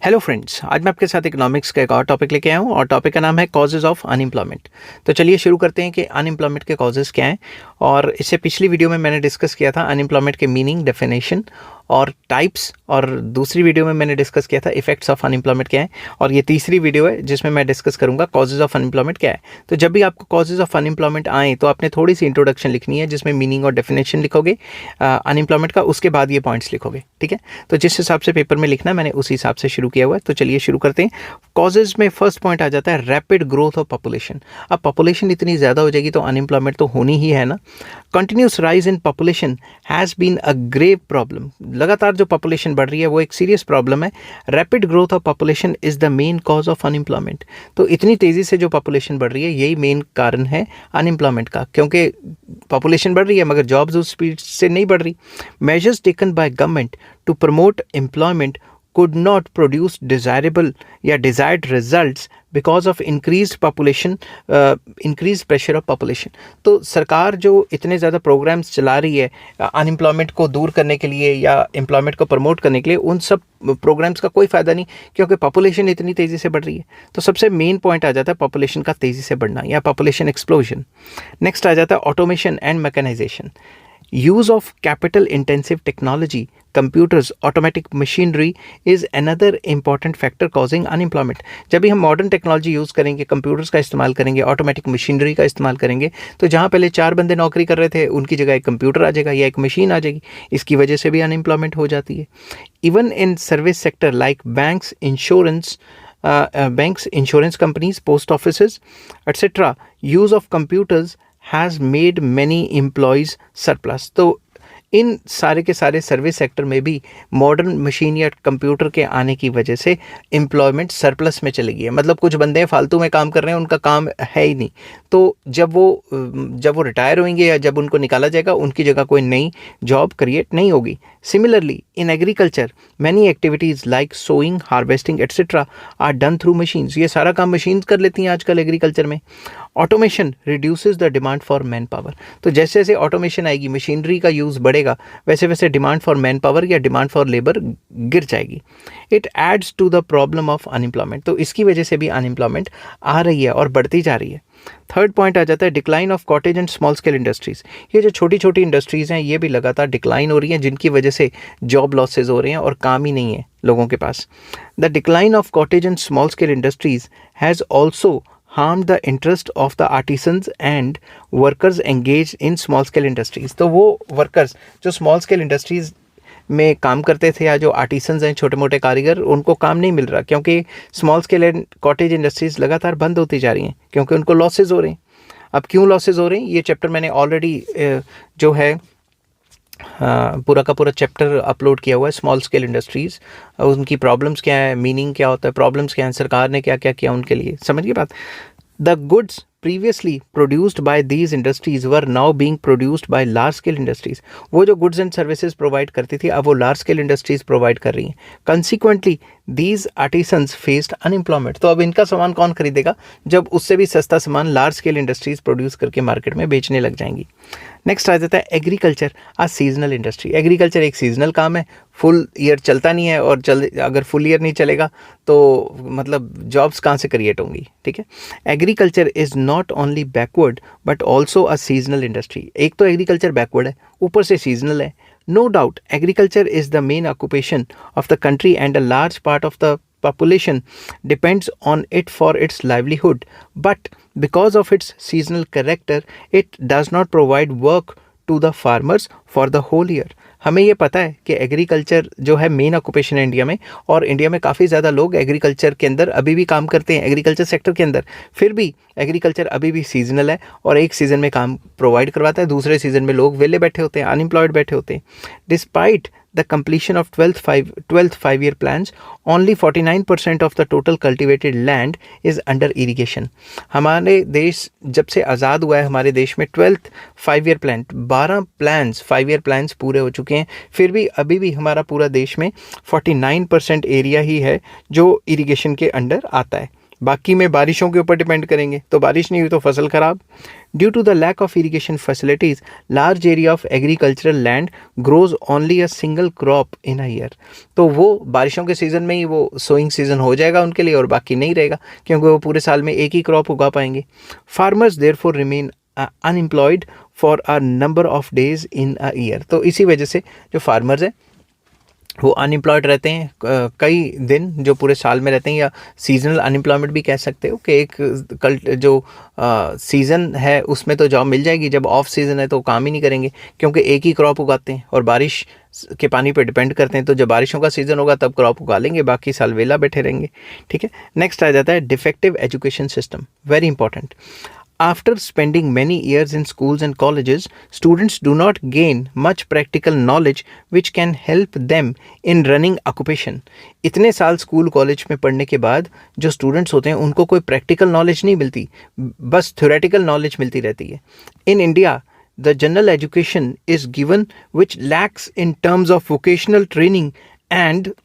Hello friends, आज मैं आपके साथ इकोनॉमिक्स का एक और टॉपिक लेके आया हूँ और टॉपिक का नाम है कॉजेज़ ऑफ अनएम्प्लॉयमेंट। तो चलिए शुरू करते हैं कि अनएम्प्लॉयमेंट के कॉजेज़ क्या हैं। और इससे पिछली वीडियो में मैंने डिस्कस किया था अनएम्प्लॉयमेंट के मीनिंग, डेफिनेशन और टाइप्स, और दूसरी वीडियो में मैंने डिस्कस किया था इफेक्ट्स ऑफ अनएम्प्लॉयमेंट क्या है, और ये तीसरी वीडियो है जिसमें मैं डिस्कस करूंगा कॉजेज़ ऑफ अनएम्प्लॉयमेंट क्या है। तो जब भी आपको कॉजेज़ ऑफ अनएम्प्लॉयमेंट आए तो आपने थोड़ी सी इंट्रोडक्शन लिखनी है जिसमें मीनिंग और डेफिनेशन लिखोगे अनएम्प्लॉयमेंट का, उसके बाद ये पॉइंट्स लिखोगे, ठीक है। तो जिस हिसाब से पेपर में लिखना है मैंने उस हिसाब से शुरू किया हुआ है। तो चलिए शुरू करते हैं। कॉजेज में फर्स्ट पॉइंट आ जाता है रैपिड ग्रोथ ऑफ पॉपुलेशन। अब पॉपुलेशन इतनी ज़्यादा हो जाएगी तो अनएम्प्लॉयमेंट तो होनी ही है ना। Continuous rise in population has been a grave problem. लगातार जो पॉपुलेशन बढ़ रही है वो एक सीरियस प्रॉब्लम है। Rapid growth of population is the main cause of unemployment. तो इतनी तेज़ी से जो पॉपुलेशन बढ़ रही है यही मेन कारण है अनएम्प्लॉयमेंट का, क्योंकि पॉपुलेशन बढ़ रही है मगर जॉब्स उस स्पीड से नहीं बढ़ रही। Measures taken by government to promote employment could not produce desirable या desired results because of increased population, increased pressure of population। तो सरकार जो इतने ज़्यादा प्रोग्राम्स चला रही है अनएम्प्लॉयमेंट को दूर करने के लिए या एम्प्लॉयमेंट को प्रमोट करने के लिए, उन सब प्रोग्राम्स का कोई फ़ायदा नहीं, क्योंकि पॉपुलेशन इतनी तेज़ी से बढ़ रही है। तो सबसे मेन पॉइंट आ जाता है पॉपुलेशन का तेज़ी से बढ़ना या पॉपुलेशन एक्सप्लोजन। नेक्स्ट आ जाता है automation and mechanisation. Use of capital intensive technology, computers, automatic machinery is another important factor causing unemployment। जब भी हम मॉडर्न टेक्नोलॉजी यूज़ करेंगे, कंप्यूटर्स का इस्तेमाल करेंगे, ऑटोमेटिक मशीनरी का इस्तेमाल करेंगे, तो जहाँ पहले 4 बंदे नौकरी कर रहे थे उनकी जगह एक कंप्यूटर आ जाएगा या एक मशीन आ जाएगी। इसकी वजह से भी अनएम्प्लॉयमेंट हो जाती है। Even in service sector like banks, insurance companies, post offices, etc., use of computers has made many employees surplus। तो इन सारे के सारे सर्विस सेक्टर में भी मॉडर्न मशीन या कंप्यूटर के आने की वजह से एम्प्लॉयमेंट सरप्लस में चली गई है। मतलब कुछ बंदे फालतू में काम कर रहे हैं, उनका काम है ही नहीं। तो जब वो रिटायर होंगे या जब उनको निकाला जाएगा, उनकी जगह कोई नई जॉब क्रिएट नहीं होगी। Similarly in agriculture many activities like sowing, harvesting etcetera are done through machines. ये सारा काम मशीन्स कर लेती हैं आजकल एग्रीकल्चर में। Automation reduces the demand for man power. तो जैसे जैसे ऑटोमेशन आएगी, मशीनरी का यूज़ बढ़ेगा, वैसे वैसे डिमांड फॉर मैन पावर या डिमांड फॉर लेबर गिर जाएगी। It adds to the problem of unemployment. तो इसकी वजह से भी अनएम्प्लॉयमेंट आ रही है और बढ़ती जा रही है। थर्ड पॉइंट आ जाता है decline of cottage and small scale industries. ये जो छोटी छोटी इंडस्ट्रीज़ हैं ये भी लगातार डिक्लाइन हो रही हैं, जिनकी वजह से जॉब लॉसेज हो रहे हैं और काम ही नहीं है लोगों के पास। The decline of cottage and small scale industries has also harmed the interest of the artisans and workers engaged in small scale industries। तो वो वर्कर्स जो स्मॉल स्केल इंडस्ट्रीज़ में काम करते थे या जो आर्टिसंस हैं, छोटे मोटे कारीगर, उनको काम नहीं मिल रहा, क्योंकि small scale and cottage industries लगातार बंद होती जा रही हैं क्योंकि उनको लॉसेज हो रहे हैं। अब क्यों लॉसेज हो रहे हैं, ये चैप्टर मैंने ऑलरेडी जो है पूरा का पूरा चैप्टर अपलोड किया हुआ है। स्मॉल स्केल इंडस्ट्रीज़, उनकी प्रॉब्लम्स क्या है, मीनिंग क्या होता है, प्रॉब्लम्स क्या हैं, सरकार ने क्या क्या किया उनके लिए, समझिए बात। The goods previously produced by these industries were now being produced by large scale industries। वो जो गुड्स एंड सर्विसेज प्रोवाइड करती थी अब वो लार्ज स्केल इंडस्ट्रीज प्रोवाइड कर रही हैं। Consequently these artisans faced unemployment. तो अब इनका सामान कौन खरीदेगा जब उससे भी सस्ता सामान लार्ज स्केल इंडस्ट्रीज प्रोड्यूस करके मार्केट में बेचने लग जाएंगी। नेक्स्ट आ जाता है एग्रीकल्चर, आ सीजनल इंडस्ट्री। एग्रीकल्चर एक सीजनल काम है, फुल ईयर चलता नहीं है, और अगर फुल ईयर नहीं चलेगा तो मतलब जॉब्स कहाँ से क्रिएट होंगी, ठीक है। Agriculture is not only backward but also a seasonal industry. एक तो एग्रीकल्चर बैकवर्ड है, ऊपर से सीजनल है। No doubt agriculture is the main occupation of the country and a large part of the population depends on it for its livelihood, but because of its seasonal character it does not provide work to the farmers for the whole year। हमें ये पता है कि agriculture जो है main occupation है India में, और इंडिया में काफ़ी ज़्यादा लोग एग्रीकल्चर के अंदर अभी भी काम करते हैं, एग्रीकल्चर सेक्टर के अंदर। फिर भी एग्रीकल्चर अभी भी सीजनल है और एक सीज़न में काम प्रोवाइड करवाता है, दूसरे सीज़न में लोग वेले बैठे होते हैं, अनएम्प्लॉयड बैठे होते हैं। Despite the completion of 12th 5-year plans, only 49% of the total cultivated land is under irrigation। हमारे देश जब से आज़ाद हुआ है, हमारे देश में 12th 5-year plan 12 plans 5-year plans पूरे हो चुके हैं, फिर भी अभी भी हमारा पूरा देश में 49% एरिया ही है जो इरिगेशन के अंडर आता है। बाकी में बारिशों के ऊपर डिपेंड करेंगे, तो बारिश नहीं हुई तो फसल खराब। Due to the lack of irrigation facilities large area of agricultural land grows only a single crop in a year. तो वो बारिशों के सीज़न में ही वो सोइंग सीज़न हो जाएगा उनके लिए और बाकी नहीं रहेगा, क्योंकि वो पूरे साल में एक ही क्रॉप उगा पाएंगे। Farmers therefore remain unemployed for a number of days in a year. तो इसी वजह से जो फार्मर्स हैं वो अनएम्प्लॉयड रहते हैं कई दिन, जो पूरे साल में रहते हैं, या सीजनल अनएम्प्लॉयमेंट भी कह सकते हो कि एक जो सीज़न है उसमें तो जॉब मिल जाएगी, जब ऑफ सीज़न है तो काम ही नहीं करेंगे, क्योंकि एक ही क्रॉप उगाते हैं और बारिश के पानी पे डिपेंड करते हैं। तो जब बारिशों का सीज़न होगा तब क्रॉप उगा लेंगे, बाकी साल वेला बैठे रहेंगे। ठीक है, नेक्स्ट आ जाता है defective education system, very important. After spending many years in schools and colleges, students do not gain much practical knowledge which can help them in running occupation. इतने साल स्कूल कॉलेज में पढ़ने के बाद जो स्टूडेंट्स होते हैं उनको कोई प्रैक्टिकल नॉलेज नहीं मिलती, बस थ्योरेटिकल नॉलेज मिलती रहती है। In India the general education is given which lacks in terms of vocational training and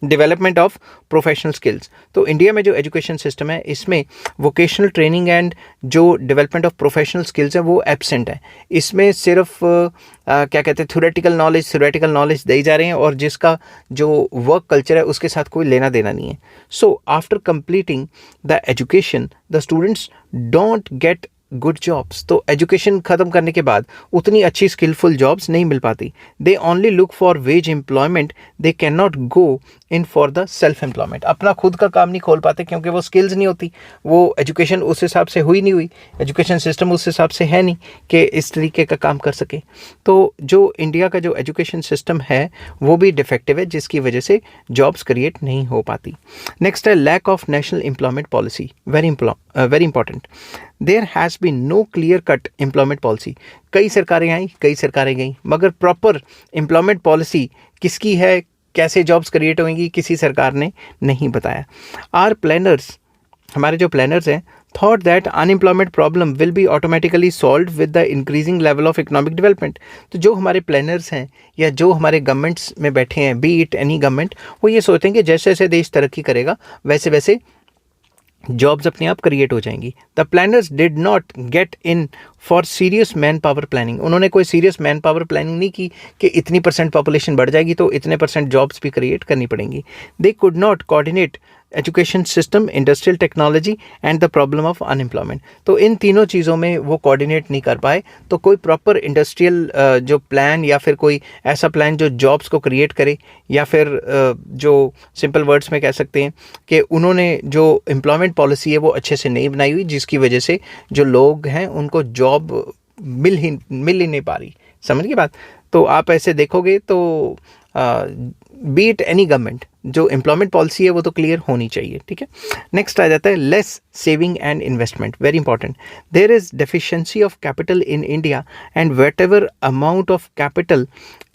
development of professional skills. तो इंडिया में जो एजुकेशन सिस्टम है इसमें वोकेशनल ट्रेनिंग एंड जो डेवलपमेंट ऑफ प्रोफेशनल स्किल्स है वो एब्सेंट है। इसमें सिर्फ क्या कहते हैं थ्योरेटिकल नॉलेज दी जा रहे हैं और जिसका जो वर्क कल्चर है उसके साथ कोई लेना देना नहीं है। So after completing the education the students don't get good jobs. तो एजुकेशन ख़त्म करने के बाद उतनी अच्छी स्किलफुल जॉब्स नहीं मिल पाती। They only look for veg employment, they can not go in for the self employment. अपना खुद का काम नहीं खोल पाते क्योंकि वो स्किल्स नहीं होती, वो एजुकेशन उस हिसाब से हुई नहीं हुई, एजुकेशन सिस्टम उस हिसाब से है नहीं कि इस तरीके का काम कर सके। तो जो इंडिया का जो एजुकेशन सिस्टम है वो भी डिफेक्टिव है, जिसकी वजह से जॉब्स क्रिएट नहीं हो पाती। नेक्स्ट है lack of national employment policy, very important. There has been no clear cut employment policy. कई सरकारें आई, कई सरकारें गई, मगर प्रॉपर एम्प्लॉयमेंट पॉलिसी किसकी है, कैसे जॉब्स क्रिएट होंगी, किसी सरकार ने नहीं बताया। आर प्लानर्स, हमारे जो प्लानर्स हैं, thought that unemployment problem will be automatically solve with the increasing level of economic development. तो जो हमारे प्लानर्स हैं या जो हमारे गवर्नमेंट्स में बैठे हैं, बी इट एनी गवर्नमेंट, वो ये सोचते हैं कि जैसे जैसे देश तरक्की करेगा वैसे वैसे जॉब्स अपने आप क्रिएट हो जाएंगी। The planners did not get in for serious man power planning. उन्होंने कोई सीरियस मैन पावर प्लानिंग नहीं की कि इतनी % पॉपुलेशन बढ़ जाएगी तो इतने % जॉब्स भी क्रिएट करनी पड़ेंगी। They could not coordinate education system, industrial technology and the problem of unemployment. तो इन तीनों चीज़ों में वो कोऑर्डिनेट नहीं कर पाए, तो कोई प्रॉपर इंडस्ट्रियल जो प्लान या फिर कोई ऐसा प्लान जो जॉब्स को क्रिएट करे, या फिर जो सिंपल वर्ड्स में कह सकते हैं कि उन्होंने जो एम्प्लॉयमेंट पॉलिसी है वो अच्छे से नहीं बनाई हुई, जिसकी वजह से जो लोग हैं उनको जॉब मिल ही नहीं पा रही। समझ गए बात? तो आप ऐसे देखोगे तो बी इट एनी गवर्नमेंट, जो एम्प्लॉयमेंट पॉलिसी है वो तो क्लियर होनी चाहिए। ठीक है, नेक्स्ट आ जाता है less saving and investment, very important. There is deficiency of capital in India and whatever amount of capital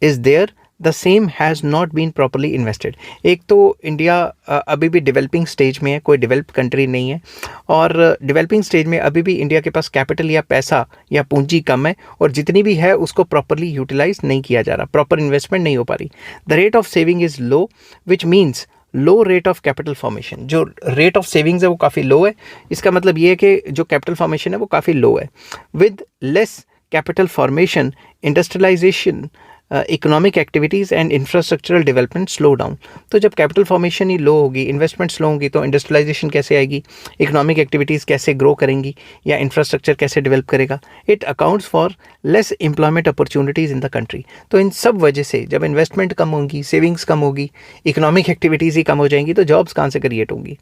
is there the same has not been properly invested. एक तो इंडिया अभी भी डेवलपिंग स्टेज में है, कोई developed country नहीं है, और डेवलपिंग स्टेज में अभी भी इंडिया के पास कैपिटल या पैसा या पूंजी कम है, और जितनी भी है उसको प्रॉपरली यूटिलाइज नहीं किया जा रहा, प्रॉपर इन्वेस्टमेंट नहीं हो पा रही। The rate of saving is low which means low rate of capital formation. जो रेट ऑफ सेविंग्स है वो काफ़ी लो है, इसका मतलब ये है कि जो कैपिटल फॉर्मेशन है वो काफ़ी लो है। With less capital formation, industrialization, economic activities and infrastructural development slow down. तो जब कैपिटल फॉर्मेशन ही लो होगी, इन्वेस्टमेंट स्लो होगी, तो इंडस्ट्रियलाइजेशन कैसे आएगी, इकोनॉमिक एक्टिविटीज़ कैसे ग्रो करेंगी, या इंफ्रास्ट्रक्चर कैसे डेवलप करेगा। It accounts for less employment opportunities in the country. तो इन सब वजह से जब इन्वेस्टमेंट कम होगी, सेविंग्स कम होगी, इकोनॉमिक एक्टिविटीज़ ही कम हो जाएंगी, तो जॉब्स कहाँ से क्रिएट होंगी।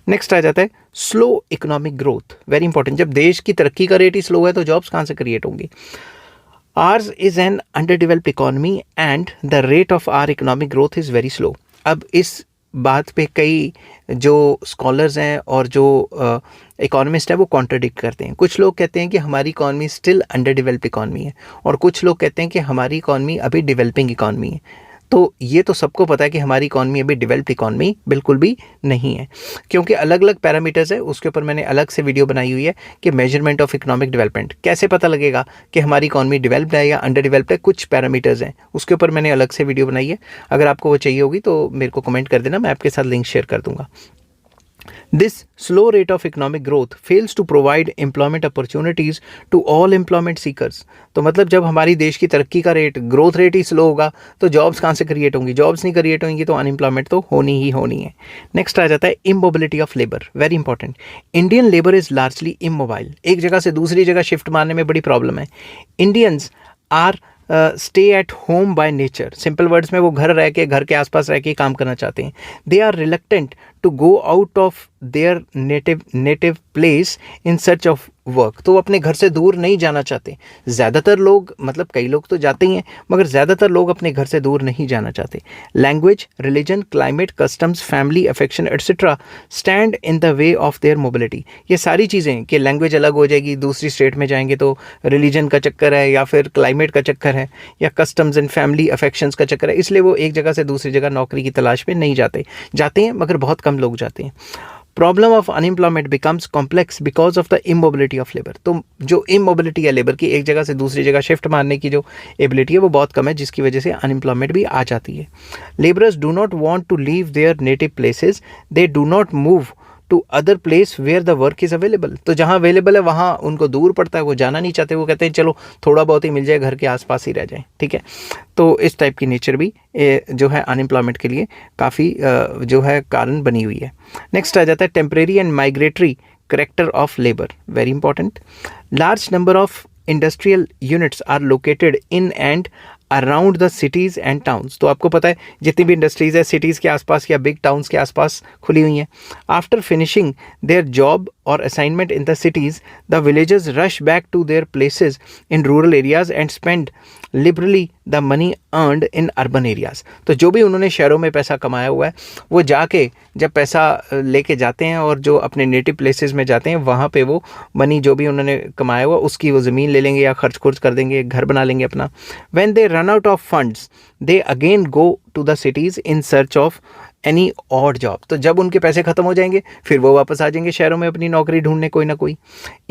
नेक्स्ट आ जाता है slow economic growth, very important. जब देश की तरक्की का रेट ही स्लो है तो जॉब्स कहाँ से क्रिएट होंगी। Ours is an underdeveloped economy and the rate of our economic growth is very slow. अब इस बात पे कई जो स्कॉलर्स हैं और जो इकोनॉमिस्ट हैं वो कॉन्ट्रडिक्ट करते हैं। कुछ लोग कहते हैं कि हमारी economy still under developed economy है, और कुछ लोग कहते हैं कि हमारी इकॉनमी अभी डेवलपिंग इकॉनमी है। तो ये तो सबको पता है कि हमारी इकॉनमी अभी डेवलप्ड इकॉनमी बिल्कुल भी नहीं है, क्योंकि अलग अलग पैरामीटर्स है। उसके ऊपर मैंने अलग से वीडियो बनाई हुई है कि मेजरमेंट ऑफ इकोनॉमिक डेवलपमेंट कैसे पता लगेगा कि हमारी इकॉनमी डेवलप्ड है या अंडर डेवलप्ड है। कुछ पैरामीटर्स हैं, उसके ऊपर मैंने अलग से वीडियो बनाई है। अगर आपको वो चाहिए होगी तो मेरे को कमेंट कर देना, मैं आपके साथ लिंक शेयर कर दूँगा। This slow rate of economic growth fails to provide employment opportunities to all employment seekers. तो मतलब जब हमारी देश की तरक्की का रेट, ग्रोथ रेट ही स्लो होगा तो जॉब्स कहाँ से क्रिएट होंगी? जॉब्स नहीं क्रिएट होंगी तो अनएम्प्लॉयमेंट तो होनी ही होनी है। नेक्स्ट आ जाता है immobility of labour, very important. Indian labour is largely immobile, एक जगह से दूसरी जगह शिफ्ट मारने में बड़ी प्रॉब्लम है। Indians are stay at home by nature, simple words में वो घर के आसपास रह के काम करना चाहते हैं। They are reluctant to go out of their native place in search of work, तो वो अपने घर से दूर नहीं जाना चाहते। ज़्यादातर लोग, मतलब कई लोग तो जाते ही हैं, मगर ज़्यादातर लोग अपने घर से दूर नहीं जाना चाहते। Language, religion, climate, customs, family, affection etcetera stand in the way of their mobility. ये सारी चीज़ें कि लैंग्वेज अलग हो जाएगी, दूसरी स्टेट में जाएंगे तो रिलीजन का चक्कर है, या फिर क्लाइमेट का चक्कर है, या कस्टम्स एंड फैमिली अफेक्शंस का चक्कर है, इसलिए वो एक जगह से दूसरी जगह नौकरी की तलाश में नहीं जाते हैं, मगर बहुत कम लोग जाते हैं। Problem of unemployment becomes complex because of the immobility of labour. तो जो इमोबिलिटी है लेबर की, एक जगह से दूसरी जगह शिफ्ट मारने की जो एबिलिटी है वो बहुत कम है, जिसकी वजह से अनएम्प्लॉयमेंट भी आ जाती है। Labourers do not want to leave their native places, they do not move to other place where the work is available. तो जहाँ अवेलेबल है वहाँ उनको दूर पड़ता है, वो जाना नहीं चाहते, वो कहते हैं चलो थोड़ा बहुत ही मिल जाए, घर के आसपास ही रह जाए, ठीक है। तो इस टाइप की नेचर भी जो है अनएम्प्लॉयमेंट के लिए काफ़ी जो है कारण बनी हुई है। नेक्स्ट आ जाता है temporary and migratory character of labour, very important. Large number of industrial units are located in and around the cities and towns. तो आपको पता है जितनी भी इंडस्ट्रीज़ है सिटीज़ के आसपास या बिग टाउन्स के आसपास खुली हुई हैं। After finishing their job or assignment in the cities, the villagers rush back to their places in rural areas and spend liberally the money earned in urban areas. तो जो भी उन्होंने शहरों में पैसा कमाया हुआ है वो जाके जब पैसा लेके जाते हैं और जो अपने नेटिव प्लेसेस में जाते हैं वहाँ पे वो मनी जो भी उन्होंने कमाया हुआ उसकी वो ज़मीन ले लेंगे या खर्च कर देंगे, घर बना लेंगे अपना। When they run out of funds they again go to the cities in search of any odd job. तो जब उनके पैसे ख़त्म हो जाएंगे फिर वो वापस आ जाएंगे शहरों में अपनी नौकरी ढूंढने कोई ना कोई।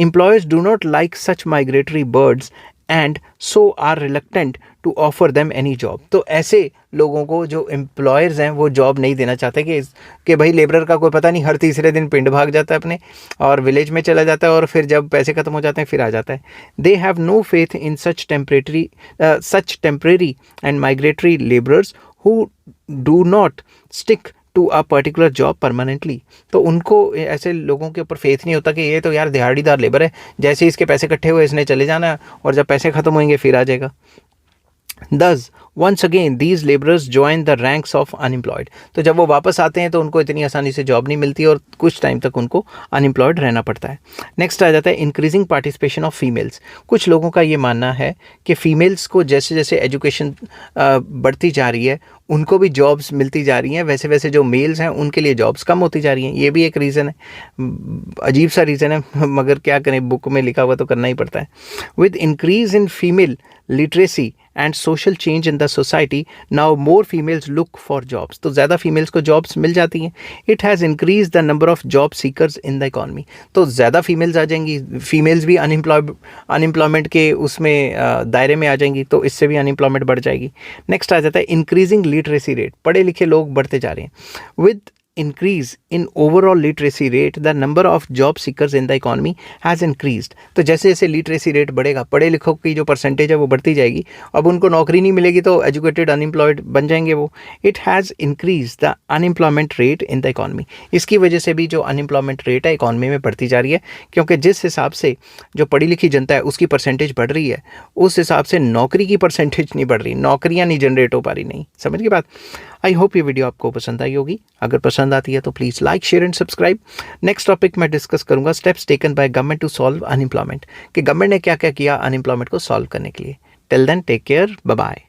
Employers do not like such migratory birds and so are reluctant to offer them any job. तो ऐसे लोगों को जो एम्प्लॉयर्स हैं वो जॉब नहीं देना चाहते कि भाई लेबरर का कोई पता नहीं, हर तीसरे दिन पिंड भाग जाता है अपने और विलेज में चला जाता है और फिर जब पैसे ख़त्म हो जाते हैं फिर आ जाता है। They have no faith in such temporary and migratory labourers who do not stick to a particular job permanently. तो उनको ऐसे लोगों के ऊपर फेथ नहीं होता कि ये तो यार दिहाड़ीदार लेबर है, जैसे इसके पैसे इकट्ठे हुए इसने चले जाना है और जब पैसे ख़त्म होंगे फिर आ जाएगा। Thus, once again, these laborers join the ranks of unemployed. तो जब वो वापस आते हैं तो उनको इतनी आसानी से जॉब नहीं मिलती और कुछ टाइम तक उनको अनएम्प्लॉयड रहना पड़ता है। नेक्स्ट आ जाता है इंक्रीजिंग पार्टिसिपेशन ऑफ फीमेल्स। कुछ लोगों का ये मानना है कि फ़ीमेल्स को जैसे जैसे एजुकेशन बढ़ती जा रही है उनको भी जॉब्स मिलती जा रही हैं, वैसे वैसे जो मेल्स हैं उनके लिए जॉब्स कम होती जा रही हैं। ये भी एक रीज़न है, अजीब सा रीज़न है, मगर क्या करें, बुक में लिखा हुआ तो करना ही पड़ता है। With increase in female literacy and social change in the society now more females look for jobs. तो ज़्यादा फीमेल्स को जॉब्स मिल जाती हैं। It has increase the number of job seekers in the economy. तो ज़्यादा फीमेल्स आ जाएंगी, females भी unemployment के उसमें दायरे में आ जाएंगी, तो इससे भी अनएम्प्लॉयमेंट बढ़ जाएगी। नेक्स्ट आ जाता है इंक्रीजिंग लिटरेसी रेट। पढ़े लिखे लोग बढ़ते जा रहे हैं। With increase in overall literacy rate the number of job seekers in the economy has increased। तो जैसे जैसे लिटरेसी रेट बढ़ेगा, पढ़े लिखों की जो परसेंटेज है वो बढ़ती जाएगी, अब उनको नौकरी नहीं मिलेगी तो एजुकेटेड अनएम्प्लॉयड बन जाएंगे वो। It has increase the unemployment rate in the economy. इसकी वजह से भी जो अनएम्प्लॉयमेंट रेट है इकॉनमी में बढ़ती जा रही है, क्योंकि जिस हिसाब से जो पढ़ी लिखी जनता है उसकी परसेंटेज बढ़ रही है उस हिसाब से नौकरी की परसेंटेज नहीं बढ़ रही, नौकरियाँ नहीं जनरेट हो पा रही। नहीं समझ की बात। आई होप ये वीडियो आपको पसंद आई होगी। अगर पसंद आती है तो please like, share and subscribe. Next topic मैं डिस्कस करूंगा steps taken by government to solve unemployment, कि गवर्नमेंट ने क्या क्या किया अनएम्प्लॉयमेंट को सॉल्व करने के लिए। Till then take care, bye bye.